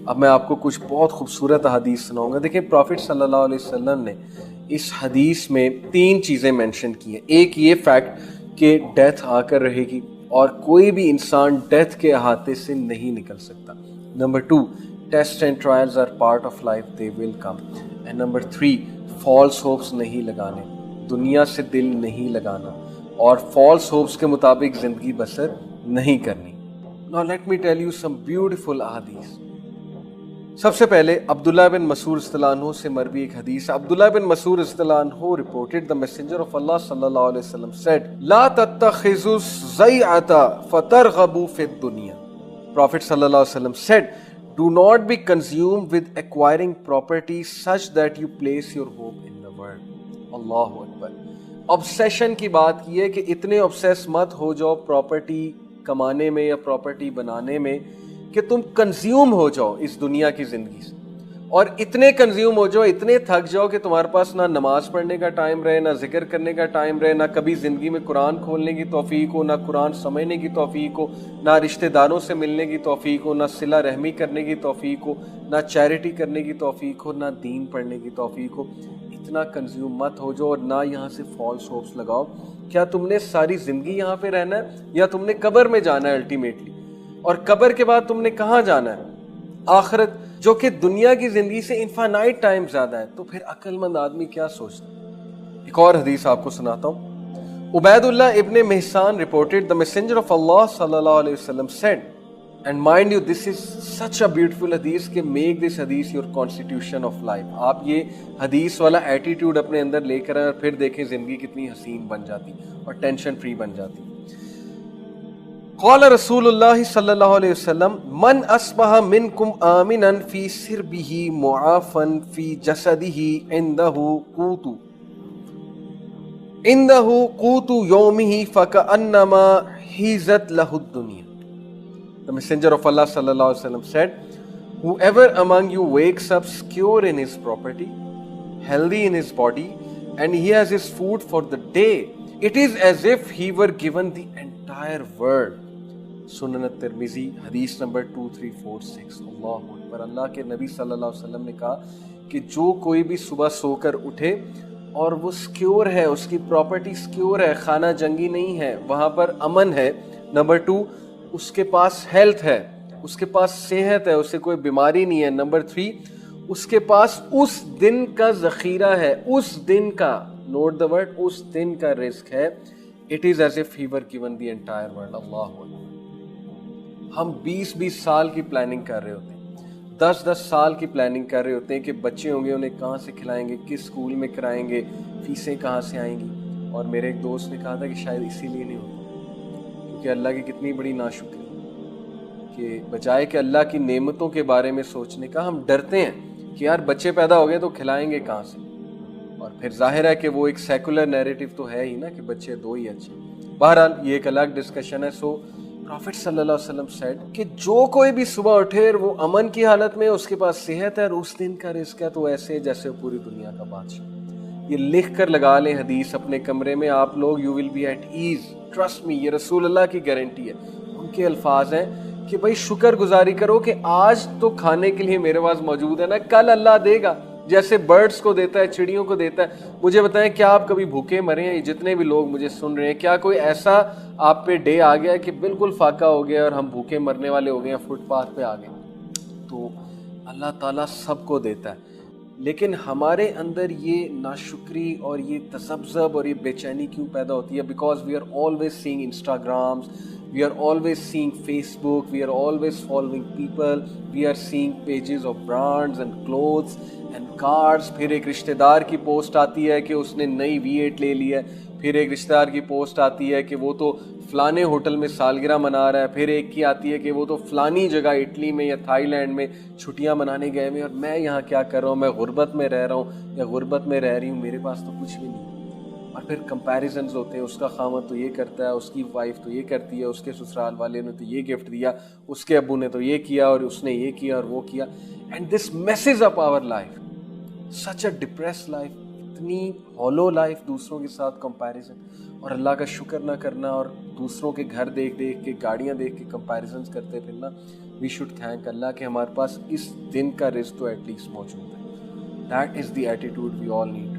اب میں آپ کو کچھ بہت خوبصورت حدیث سناؤں گا. دیکھیں پروفٹ صلی اللہ علیہ وسلم نے اس حدیث میں 3 چیزیں مینشن کی ہیں. ایک یہ فیکٹ کہ ڈیتھ آ کر رہے گی اور کوئی بھی انسان ڈیتھ کے احاطے سے نہیں نکل سکتا. Number 2, test and trials are part of life, they will come. And number 3, false hopes نہیں لگانے, دنیا سے دل نہیں لگانا اور فالس ہوپس کے مطابق زندگی بسر نہیں کرنی. Now let me tell you some beautiful ahadith. سب سے پہلے عبداللہ بن مسعود رضی اللہ عنہ سے مروی ایک حدیث. عبداللہ بن مسعود رضی اللہ عنہ reported the messenger of Allah صلی اللہ علیہ وسلم said لا تتخذوا الزیعة فترغبوا فی الدنیا. Prophet صلی اللہ علیہ وسلم said do not be consumed with acquiring property such that you place your hope in the world. Allah Akbar. obsession کی بات کی ہے کہ اتنے obsess مت ہو جاؤ پراپرٹی کمانے میں یا پراپرٹی بنانے میں کہ تم کنزیوم ہو جاؤ اس دنیا کی زندگی سے, اور اتنے کنزیوم ہو جاؤ, اتنے تھک جاؤ کہ تمہارے پاس نہ نماز پڑھنے کا ٹائم رہے, نہ ذکر کرنے کا ٹائم رہے, نہ کبھی زندگی میں قرآن کھولنے کی توفیق ہو, نہ قرآن سمجھنے کی توفیق ہو, نہ رشتہ داروں سے ملنے کی توفیق ہو, نہ صلہ رحمی کرنے کی توفیق ہو, نہ چیریٹی کرنے کی توفیق ہو, نہ دین پڑھنے کی توفیق ہو. اتنا کنزیوم مت ہو جاؤ اور نہ یہاں سے فالس ہوپس لگاؤ. کیا تم نے ساری زندگی یہاں پہ رہنا ہے یا تم نے قبر میں جانا ہے الٹیمیٹلی, اور قبر کے بعد تم نے کہاں جانا ہے؟ آخرت, جو کہ دنیا کی زندگی سے انفینائٹ ٹائم زیادہ ہے. تو پھر عقل مند آدمی کیا سوچتا ہے؟ ایک اور حدیث آپ کو سناتا ہوں. عبید اللہ ابن محسان reported the messenger of Allah صلی اللہ علیہ وسلم said and mind you this is such a beautiful hadith کہ make this hadith your constitution of life. آپ یہ حدیث والا ایٹیٹیوڈ اپنے اندر لے کر آئیں اور پھر دیکھیں زندگی کتنی حسین بن جاتی اور ٹینشن فری بن جاتی. قال رسول اللہ صلی اللہ علیہ وسلم من اصبح منکم آمنا فی سربہ معافا فی جسدہ عنده قوت یومہ فکأنما حیزت لہ الدنیا. The messenger of Allah صلی اللہ علیہ وسلم said whoever among you wakes up secure in his property, healthy in his body, and he has his food for the day, it is as if he were given the entire world. سنن ترمذی حدیث number 2346. اللہ اکبر. اللہ کے نبی صلی اللہ علیہ وسلم نے کہا کہ جو کوئی بھی صبح سو کر اٹھے اور وہ سکیور ہے, اس کی پراپرٹی سکیور ہے, خانہ جنگی نہیں ہے, وہاں پر امن ہے. نمبر 2, اس کے پاس ہیلتھ ہے, اس کے پاس صحت ہے, اسے کوئی بیماری نہیں ہے. نمبر 3, اس کے پاس اس دن کا ذخیرہ ہے, اس دن کا, نوٹ دا ورڈ, اس دن کا رزق ہے. it is as if he were given the entire world. اللہ اکبر. ہم 20 سال کی پلاننگ کر رہے ہوتے ہیں, 10 سال کی پلاننگ کر رہے ہوتے ہیں کہ بچے ہوں گے, انہیں کہاں سے کھلائیں گے, کس اسکول میں کرائیں گے, فیسیں کہاں سے آئیں گی. اور میرے ایک دوست نے کہا تھا کہ شاید اسی لیے نہیں ہوتا کیونکہ اللہ کی کتنی بڑی ناشکری کہ بجائے کہ اللہ کی نعمتوں کے بارے میں سوچنے کا ہم ڈرتے ہیں کہ یار بچے پیدا ہو گئے تو کھلائیں گے کہاں سے. اور پھر ظاہر ہے کہ وہ ایک سیکولر نیریٹو تو ہے ہی نا کہ بچے 2 ہی اچھے. بہرحال یہ ایک الگ ڈسکشن ہے. سو پروفٹ صلی اللہ علیہ وسلم said کہ جو کوئی بھی صبح اٹھے وہ امن کی حالت میں, اس کے پاس صحت ہے اور اس دن کا رزق ہے, تو ایسے جیسے پوری دنیا کا بادشاہ. یہ لکھ کر لگا لیں حدیث اپنے کمرے میں آپ لوگ, you will be at ease, trust me. یہ رسول اللہ کی گارنٹی ہے. ان کے الفاظ ہیں کہ بھائی شکر گزاری کرو کہ آج تو کھانے کے لیے میرے پاس موجود ہے نا, کل اللہ دے گا, جیسے برڈز کو دیتا ہے, چڑیوں کو دیتا ہے. مجھے بتائیں کیا آپ کبھی بھوکے مرے ہیں؟ جتنے بھی لوگ مجھے سن رہے ہیں, کیا کوئی ایسا آپ پہ ڈے آ گیا کہ بالکل فاقہ ہو گیا اور ہم بھوکے مرنے والے ہو گئے ہیں, فٹ پاتھ پہ آ گئے؟ تو اللہ تعالیٰ سب کو دیتا ہے, لیکن ہمارے اندر یہ ناشکری اور یہ تذبذب اور یہ بے چینی کیوں پیدا ہوتی ہے؟ Because we are always seeing Instagrams, we are always seeing Facebook, we are always following people, we are seeing pages of brands and clothes and cars. پھر ایک رشتہ دار کی پوسٹ آتی ہے کہ اس نے نئی V8 لے لی ہے, پھر ایک رشتہ دار کی پوسٹ آتی ہے کہ وہ تو فلانے ہوٹل میں سالگرہ منا رہا ہے, پھر ایک کی آتی ہے کہ وہ تو فلانی جگہ اٹلی میں یا تھائی لینڈ میں چھٹیاں منانے گئے ہیں, اور میں یہاں کیا کر رہا ہوں, میں غربت میں رہ رہا ہوں یا غربت میں رہ رہی ہوں, میرے پاس تو کچھ بھی نہیں. اور پھر کمپیریزنز ہوتے ہیں, اس کا خامد تو یہ کرتا ہے, اس کی وائف تو یہ کرتی ہے, اس کے سسرال والے نے تو یہ گفٹ دیا, اس کے ابو نے تو یہ کیا اور اس نے یہ کیا اور وہ کیا. And this messes up our life, such a depress life, اتنی ہالو لائف, دوسروں کے ساتھ کمپیریزن اور اللہ کا شکر نہ کرنا اور دوسروں کے گھر دیکھ دیکھ کے, گاڑیاں دیکھ کے کمپیریزنز کرتے پھرنا. we should thank Allah کہ ہمارے پاس اس دن کا رزق تو ایٹ لیسٹ موجود ہے. That is the attitude we all need